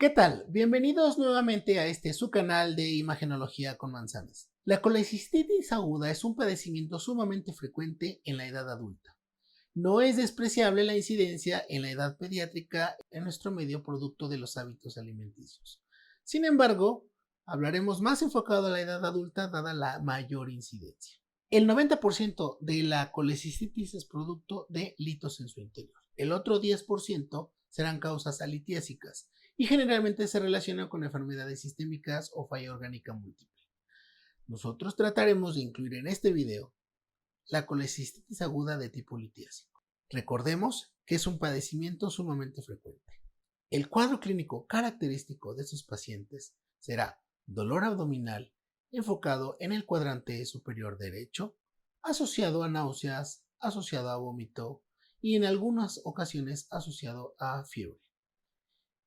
¿Qué tal? Bienvenidos nuevamente a su canal de Imagenología con Manzanas. La colecistitis aguda es un padecimiento sumamente frecuente en la edad adulta. No es despreciable la incidencia en la edad pediátrica en nuestro medio producto de los hábitos alimenticios. Sin embargo, hablaremos más enfocado a la edad adulta dada la mayor incidencia. El 90% de la colecistitis es producto de litos en su interior. El otro 10% serán causas alitiésicas y generalmente se relaciona con enfermedades sistémicas o falla orgánica múltiple. Nosotros trataremos de incluir en este video la colecistitis aguda de tipo litiásico. Recordemos que es un padecimiento sumamente frecuente. El cuadro clínico característico de estos pacientes será dolor abdominal enfocado en el cuadrante superior derecho, asociado a náuseas, asociado a vómito y en algunas ocasiones asociado a fiebre.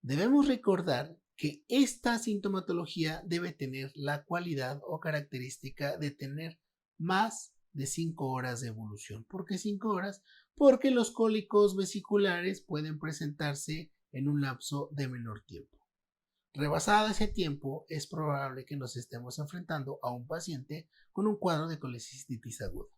Debemos recordar que esta sintomatología debe tener la cualidad o característica de tener más de 5 horas de evolución. ¿Por qué 5 horas? Porque los cólicos vesiculares pueden presentarse en un lapso de menor tiempo. Rebasado ese tiempo, es probable que nos estemos enfrentando a un paciente con un cuadro de colecistitis aguda.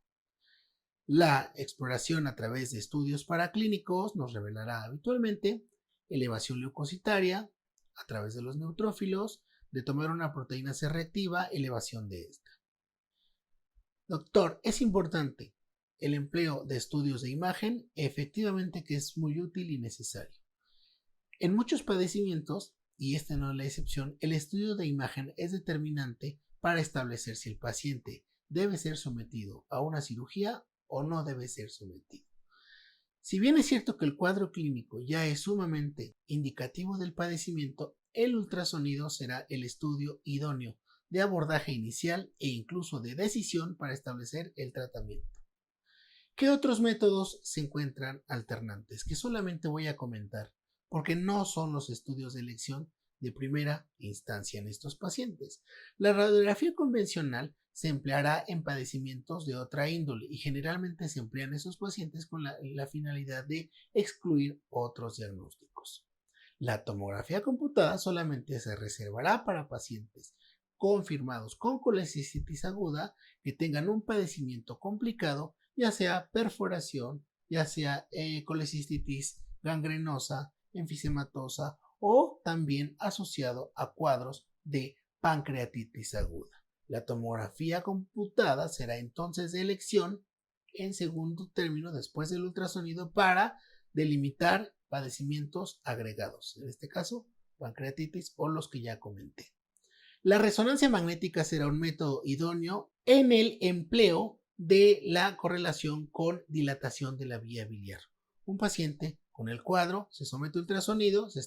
La exploración a través de estudios paraclínicos nos revelará habitualmente elevación leucocitaria a través de los neutrófilos, de tomar una proteína C reactiva, elevación de esta. Doctor, es importante el empleo de estudios de imagen, efectivamente que es muy útil y necesario. En muchos padecimientos, y esta no es la excepción, el estudio de imagen es determinante para establecer si el paciente debe ser sometido a una cirugía o no debe ser sometido. Si bien es cierto que el cuadro clínico ya es sumamente indicativo del padecimiento, el ultrasonido será el estudio idóneo de abordaje inicial e incluso de decisión para establecer el tratamiento. ¿Qué otros métodos se encuentran alternantes? Que solamente voy a comentar, porque no son los estudios de elección de primera instancia en estos pacientes. La radiografía convencional se empleará en padecimientos de otra índole y generalmente se emplean esos pacientes con la finalidad de excluir otros diagnósticos. La tomografía computada solamente se reservará para pacientes confirmados con colecistitis aguda que tengan un padecimiento complicado, ya sea perforación, ya sea colecistitis gangrenosa, enfisematosa o también asociado a cuadros de pancreatitis aguda. La tomografía computada será entonces de elección en segundo término después del ultrasonido para delimitar padecimientos agregados, en este caso pancreatitis o los que ya comenté. La resonancia magnética será un método idóneo en el empleo de la correlación con dilatación de la vía biliar. Un paciente con el cuadro se somete a ultrasonido, se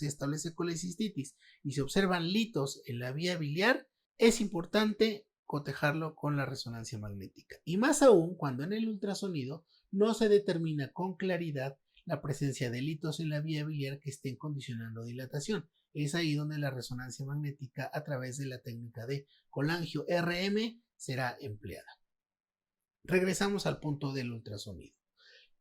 establece colecistitis y se observan litos en la vía biliar, es importante cotejarlo con la resonancia magnética. Y más aún cuando en el ultrasonido no se determina con claridad la presencia de litos en la vía biliar que estén condicionando dilatación. Es ahí donde la resonancia magnética a través de la técnica de colangio-RM será empleada. Regresamos al punto del ultrasonido.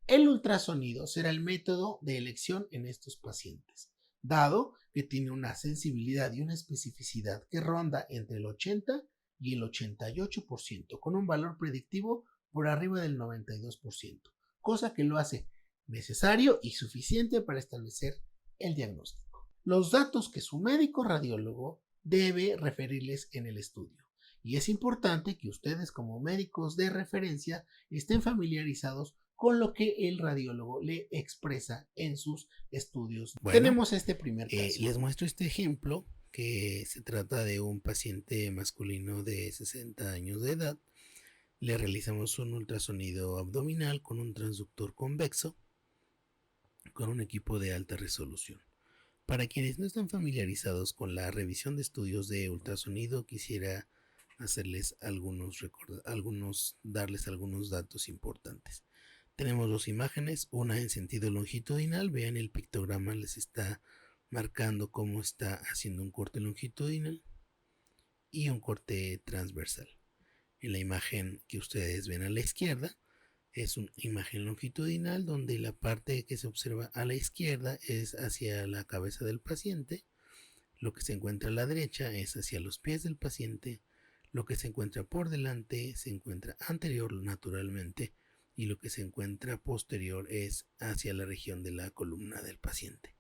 El ultrasonido será el método de elección en estos pacientes, dado que tiene una sensibilidad y una especificidad que ronda entre el 80 y el 88%, con un valor predictivo por arriba del 92%, cosa que lo hace necesario y suficiente para establecer el diagnóstico. Los datos que su médico radiólogo debe referirles en el estudio. Y es importante que ustedes como médicos de referencia estén familiarizados con lo que el radiólogo le expresa en sus estudios. Bueno, tenemos este primer caso. Les muestro este ejemplo que se trata de un paciente masculino de 60 años de edad. Le realizamos un ultrasonido abdominal con un transductor convexo con un equipo de alta resolución. Para quienes no están familiarizados con la revisión de estudios de ultrasonido, quisiera darles algunos datos importantes. Tenemos dos imágenes, una en sentido longitudinal, vean el pictograma les está marcando cómo está haciendo un corte longitudinal y un corte transversal. En la imagen que ustedes ven a la izquierda es una imagen longitudinal donde la parte que se observa a la izquierda es hacia la cabeza del paciente Lo que se encuentra a la derecha es hacia los pies del paciente, lo que se encuentra por delante se encuentra anterior naturalmente y lo que se encuentra posterior es hacia la región de la columna del paciente.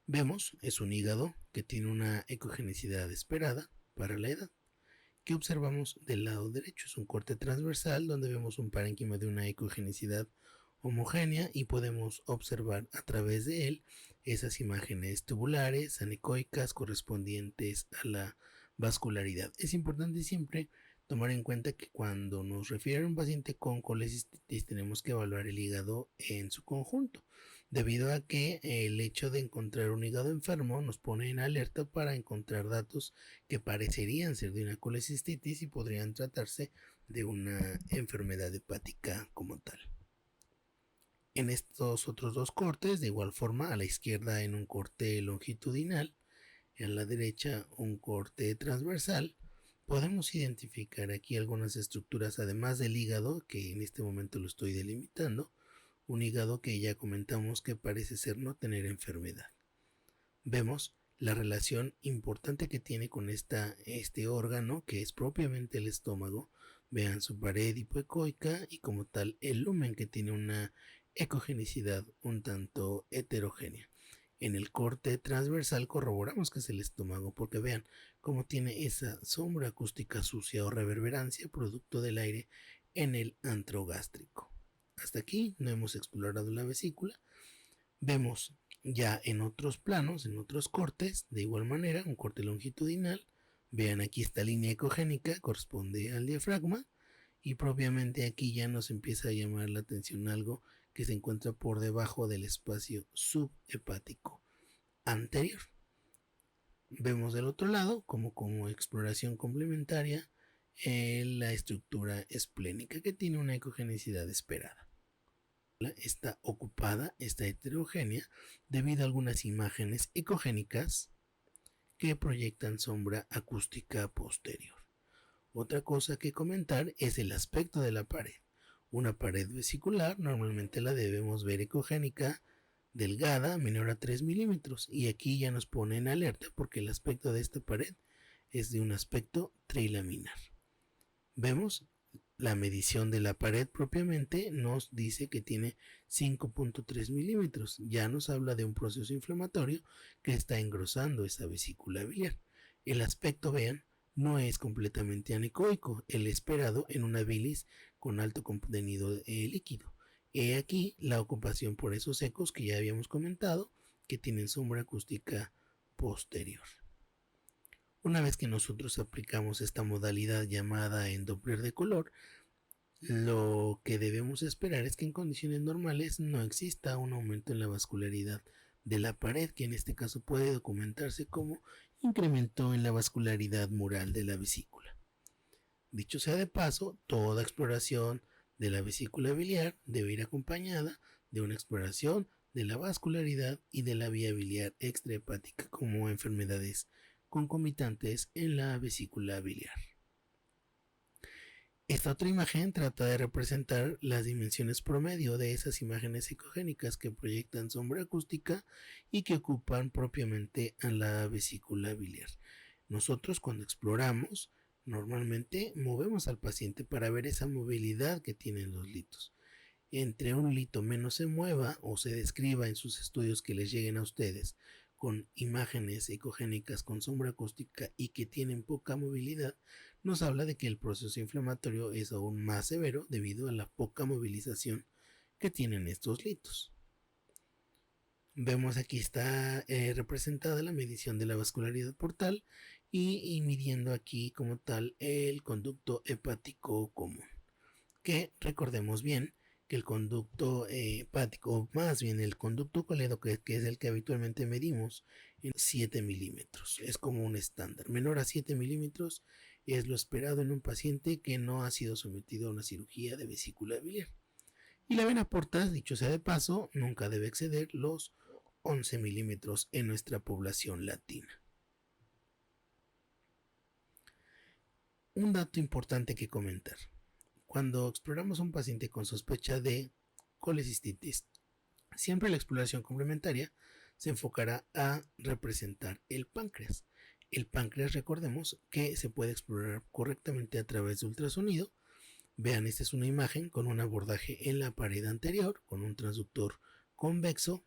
Vemos, es un hígado que tiene una ecogenicidad esperada para la edad. ¿Qué observamos del lado derecho? Es un corte transversal donde vemos un parénquima de una ecogenicidad homogénea y podemos observar a través de él esas imágenes tubulares, anecoicas correspondientes a la vascularidad. Es importante siempre tomar en cuenta que cuando nos refiere a un paciente con colecistitis tenemos que evaluar el hígado en su conjunto, debido a que el hecho de encontrar un hígado enfermo nos pone en alerta para encontrar datos que parecerían ser de una colecistitis y podrían tratarse de una enfermedad hepática como tal. En estos otros dos cortes, de igual forma, a la izquierda en un corte longitudinal y a la derecha un corte transversal, podemos identificar aquí algunas estructuras además del hígado, que en este momento lo estoy delimitando, un hígado que ya comentamos que parece ser no tener enfermedad. Vemos la relación importante que tiene con este órgano, que es propiamente el estómago. Vean su pared hipoecoica y como tal el lumen, que tiene una ecogenicidad un tanto heterogénea. En el corte transversal corroboramos que es el estómago porque vean cómo tiene esa sombra acústica sucia o reverberancia producto del aire en el antro gástrico. Hasta aquí no hemos explorado la vesícula. Vemos ya en otros planos, en otros cortes, de igual manera, un corte longitudinal. Vean aquí esta línea ecogénica, corresponde al diafragma y propiamente aquí ya nos empieza a llamar la atención algo que se encuentra por debajo del espacio subhepático anterior. Vemos del otro lado, como exploración complementaria, la estructura esplénica que tiene una ecogenicidad esperada. Está ocupada, está heterogénea, debido a algunas imágenes ecogénicas que proyectan sombra acústica posterior. Otra cosa que comentar es el aspecto de la pared. Una pared vesicular normalmente la debemos ver ecogénica, delgada, menor a 3 milímetros, y aquí ya nos pone en alerta porque el aspecto de esta pared es de un aspecto trilaminar. Vemos la medición de la pared propiamente nos dice que tiene 5.3 milímetros. Ya nos habla de un proceso inflamatorio que está engrosando esa vesícula biliar. El aspecto, vean, no es completamente anecoico, el esperado en una bilis con alto contenido líquido. He aquí la ocupación por esos ecos que ya habíamos comentado, que tienen sombra acústica posterior. Una vez que nosotros aplicamos esta modalidad llamada en Doppler de color, lo que debemos esperar es que en condiciones normales no exista un aumento en la vascularidad de la pared, que en este caso puede documentarse como incremento en la vascularidad mural de la vesícula. Dicho sea de paso, toda exploración de la vesícula biliar debe ir acompañada de una exploración de la vascularidad y de la vía biliar extrahepática como enfermedades concomitantes en la vesícula biliar. Esta otra imagen trata de representar las dimensiones promedio de esas imágenes ecogénicas que proyectan sombra acústica y que ocupan propiamente a la vesícula biliar. Nosotros cuando exploramos normalmente movemos al paciente para ver esa movilidad que tienen los litos. Entre un lito menos se mueva o se describa en sus estudios que les lleguen a ustedes con imágenes ecogénicas con sombra acústica y que tienen poca movilidad, nos habla de que el proceso inflamatorio es aún más severo debido a la poca movilización que tienen estos litos. Vemos aquí está representada la medición de la vascularidad portal y midiendo aquí como tal el conducto hepático común, que recordemos bien que el conducto hepático, o más bien el conducto coledo, que es el que habitualmente medimos, en 7 milímetros. Es como un estándar. Menor a 7 milímetros es lo esperado en un paciente que no ha sido sometido a una cirugía de vesícula biliar. Y la vena porta, dicho sea de paso, nunca debe exceder los 11 milímetros en nuestra población latina. Un dato importante que comentar. Cuando exploramos a un paciente con sospecha de colecistitis, siempre la exploración complementaria se enfocará a representar el páncreas. El páncreas, recordemos que se puede explorar correctamente a través de ultrasonido. Vean, esta es una imagen con un abordaje en la pared anterior, con un transductor convexo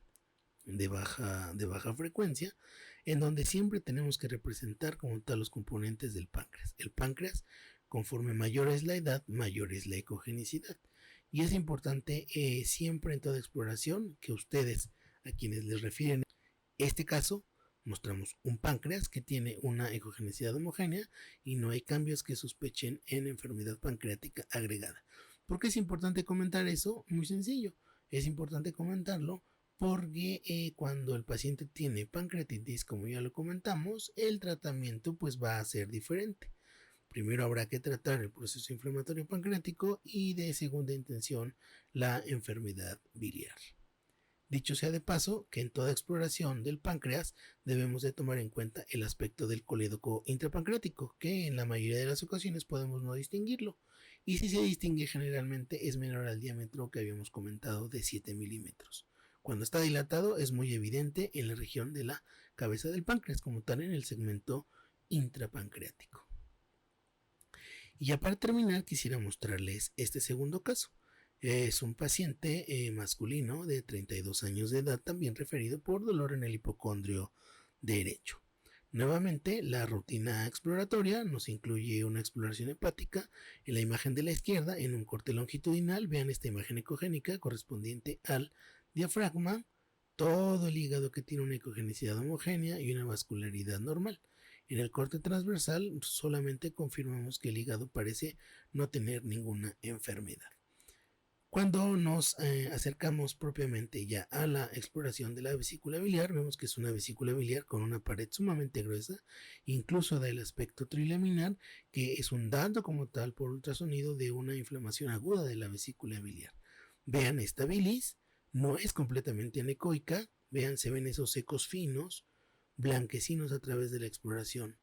de baja frecuencia, en donde siempre tenemos que representar como tal los componentes del páncreas. El páncreas, conforme mayor es la edad, mayor es la ecogenicidad. Y es importante siempre en toda exploración que ustedes, a quienes les refieren este caso, mostramos un páncreas que tiene una ecogenicidad homogénea y no hay cambios que sospechen en enfermedad pancreática agregada. ¿Por qué es importante comentar eso? Muy sencillo. Es importante comentarlo porque cuando el paciente tiene pancreatitis, como ya lo comentamos, el tratamiento pues va a ser diferente. Primero habrá que tratar el proceso inflamatorio pancreático y de segunda intención la enfermedad biliar. Dicho sea de paso, que en toda exploración del páncreas debemos de tomar en cuenta el aspecto del colédoco intrapancreático, que en la mayoría de las ocasiones podemos no distinguirlo, y si se distingue generalmente es menor al diámetro que habíamos comentado de 7 milímetros. Cuando está dilatado es muy evidente en la región de la cabeza del páncreas, como tal en el segmento intrapancreático. Y ya para terminar quisiera mostrarles este segundo caso. Es un paciente masculino de 32 años de edad, también referido por dolor en el hipocondrio derecho. Nuevamente, la rutina exploratoria nos incluye una exploración hepática en la imagen de la izquierda en un corte longitudinal. Vean esta imagen ecogénica correspondiente al diafragma, todo el hígado que tiene una ecogenicidad homogénea y una vascularidad normal. En el corte transversal solamente confirmamos que el hígado parece no tener ninguna enfermedad. Cuando nos acercamos propiamente ya a la exploración de la vesícula biliar, vemos que es una vesícula biliar con una pared sumamente gruesa, incluso da el aspecto trilaminar, que es un dato como tal por ultrasonido de una inflamación aguda de la vesícula biliar. Vean esta bilis, no es completamente anecoica, vean, se ven esos ecos finos, blanquecinos a través de la exploración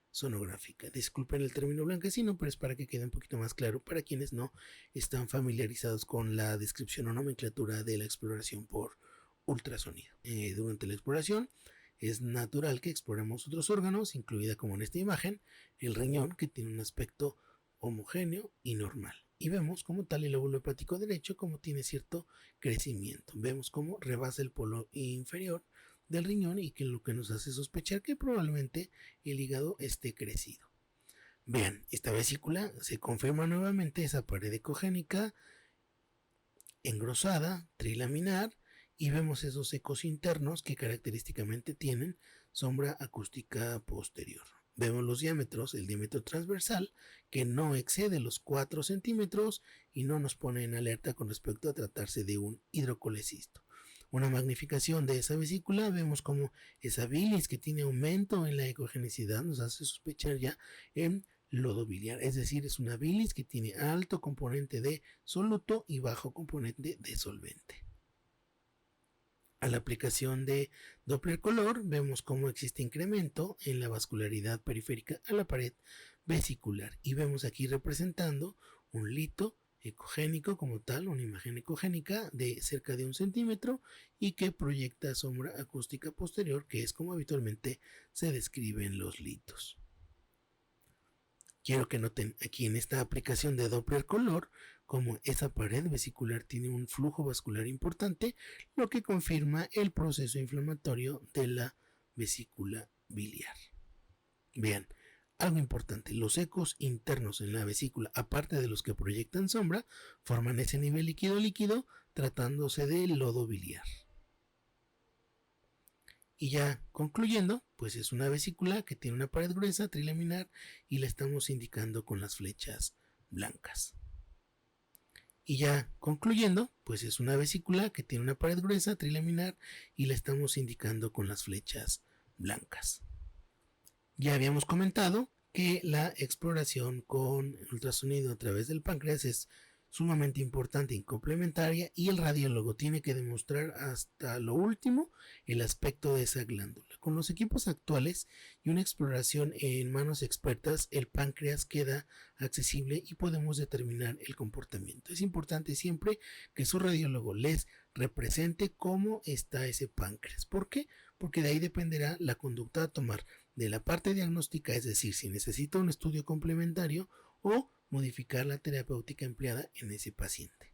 sonográfica. Disculpen el término blanquecino, pero es para que quede un poquito más claro para quienes no están familiarizados con la descripción o nomenclatura de la exploración por ultrasonido. Durante la exploración es natural que exploremos otros órganos, incluida como en esta imagen, el riñón, que tiene un aspecto homogéneo y normal. Y vemos como tal el lóbulo hepático derecho como tiene cierto crecimiento. Vemos como rebasa el polo inferior del riñón y que lo que nos hace sospechar que probablemente el hígado esté crecido. Vean, esta vesícula se confirma nuevamente esa pared ecogénica engrosada, trilaminar, y vemos esos ecos internos que característicamente tienen sombra acústica posterior. Vemos los diámetros, el diámetro transversal, que no excede los 4 centímetros y no nos pone en alerta con respecto a tratarse de un hidrocolecisto. Una magnificación de esa vesícula, vemos como esa bilis que tiene aumento en la ecogenicidad nos hace sospechar ya en lodo biliar, es decir, es una bilis que tiene alto componente de soluto y bajo componente de solvente. A la aplicación de Doppler color vemos cómo existe incremento en la vascularidad periférica a la pared vesicular y vemos aquí representando un lito ecogénico como tal, una imagen ecogénica de cerca de 1 centímetro y que proyecta sombra acústica posterior, que es como habitualmente se describen los litos. Quiero que noten aquí en esta aplicación de Doppler color como esa pared vesicular tiene un flujo vascular importante, lo que confirma el proceso inflamatorio de la vesícula biliar. Vean, algo importante, los ecos internos en la vesícula, aparte de los que proyectan sombra, forman ese nivel líquido-líquido tratándose de lodo biliar. Y ya concluyendo, pues es una vesícula que tiene una pared gruesa, trilaminar, y la estamos indicando con las flechas blancas. Y ya concluyendo, pues es una vesícula que tiene una pared gruesa, trilaminar, y la estamos indicando con las flechas blancas. Ya habíamos comentado que la exploración con ultrasonido a través del páncreas es sumamente importante y complementaria, y el radiólogo tiene que demostrar hasta lo último el aspecto de esa glándula. Con los equipos actuales y una exploración en manos expertas, el páncreas queda accesible y podemos determinar el comportamiento. Es importante siempre que su radiólogo les represente cómo está ese páncreas. ¿Por qué? Porque de ahí dependerá la conducta a tomar de la parte diagnóstica, es decir, si necesita un estudio complementario o modificar la terapéutica empleada en ese paciente.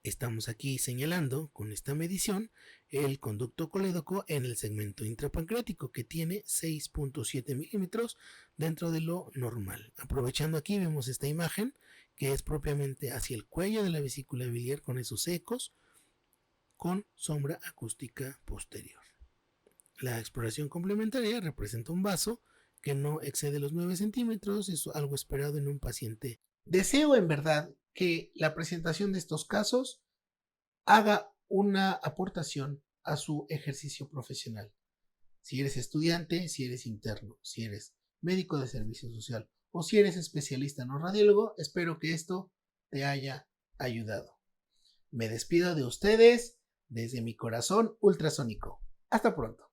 Estamos aquí señalando con esta medición el conducto colédoco en el segmento intrapancreático, que tiene 6.7 milímetros dentro de lo normal. Aprovechando aquí vemos esta imagen que es propiamente hacia el cuello de la vesícula biliar con esos ecos con sombra acústica posterior. La exploración complementaria representa un vaso que no excede los 9 centímetros, es algo esperado en un paciente. Deseo en verdad que la presentación de estos casos haga una aportación a su ejercicio profesional. Si eres estudiante, si eres interno, si eres médico de servicio social o si eres especialista no radiólogo, espero que esto te haya ayudado. Me despido de ustedes desde mi corazón ultrasónico. Hasta pronto.